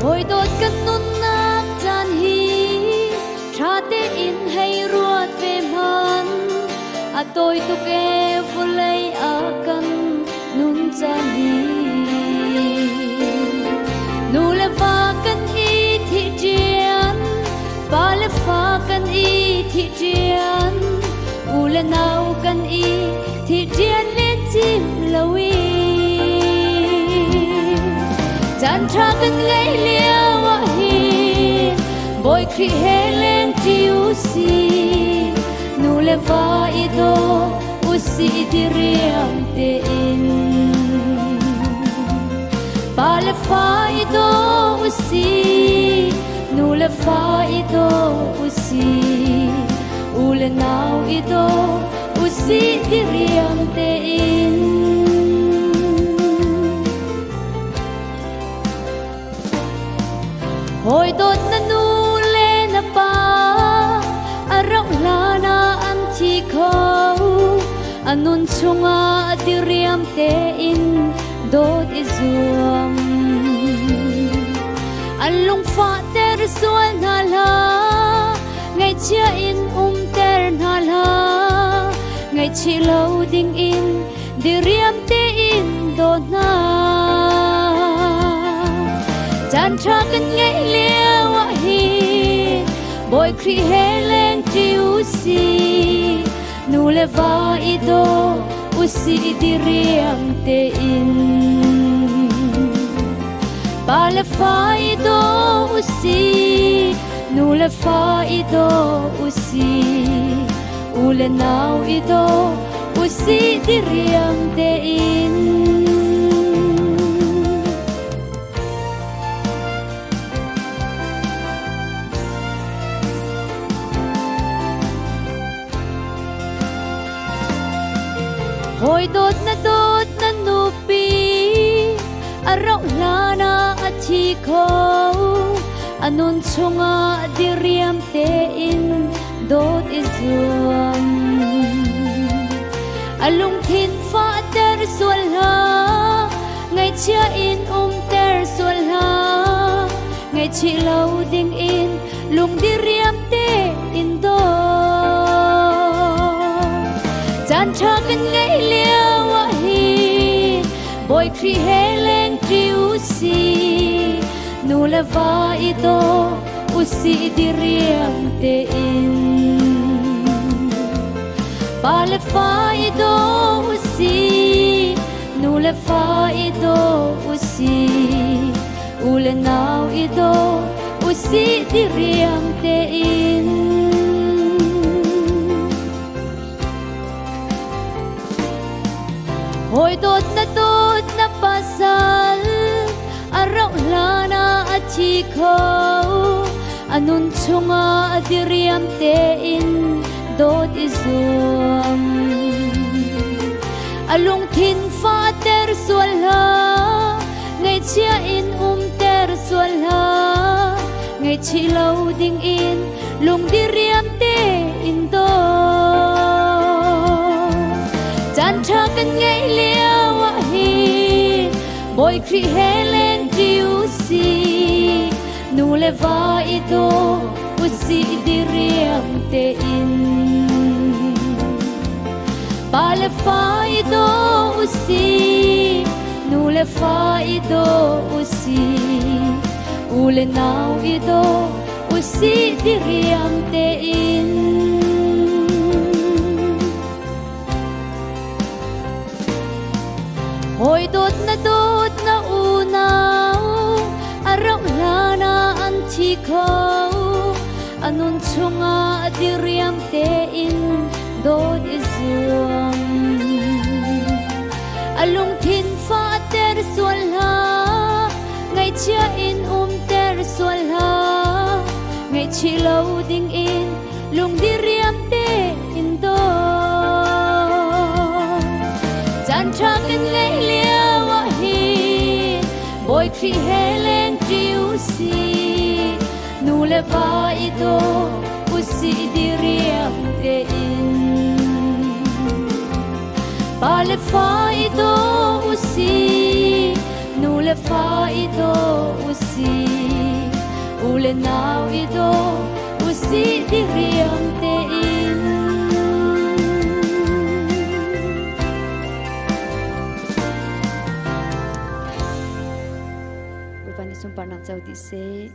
Ôi đốt cân nôn nát chan hi Tra tê in hay ruột về man A tôi tục e vô lấy a cân nôn chan hi Nu le va cân y thị trian Ba le pha cân y thị trian U le nau cân y thị trian le chim lâu y Chan tra cân ngay liao a hi Boi khi he lên triu si Nu le va i do u si di riam te in Ba le fa i do u si Nu le fa i do u si U le nau i do u si di riam te in Hoi dot na nu le na pa Arong la na an ti ko Anun chunga diriam te in Dot izuam Alung fa ter sual na la Ngay chia in ter na la Ngay chi lâu ding in Diriam te in dot na Chan tra cân ngay liao a hi Boi khi he lên triu si Nu le va i do u si di riam te in Ba le fa i do u si Nu le fa i do u si U le nau i do u si di riam te in Hoi dot na nupi Arong la na achi ko Anun chunga diriam te in Dot izuam Alung thin fa ter sual ha Ngay chia in ter sual ha Ngay chi lâu ding in Lung diriam te in do Chan tra cân ngay liao a hi Boi khi he lên triu si Nu le va i do u si di riam te in Ba le fa i do u si Nu le fa i do u si U le nau i do u si di riam te in Hoi dot na pasal Arong la na achi ko Anun chunga diriam te in Dot izuam Alung thin fa ter sual ha Ngay chia in ter sual ha Ngay chi lâu ding in Lung diriam te in do Chan tra cân ngay liao a hi Boi khi he lên triu si Nu le va i do u si di riam te in Ba le fa i do u si Nu le fa i do u si U le nau i do u si di riam te in Hoi dot na unau Arong la na an ti ko Anun chunga diriam te in Dot izuam Alung thin fa ter sual ha Ngay chia in ter sual ha Ngay chi lâu ding in Lung diriam te in do Chan tra cân ngay liao a hi Boi khi he lên triu si Nu le va i do u si di riam te in Ba le fa i do u si Nu le fa ito usi ule nau ito usi di riam te in Bupan isum parnak chau di se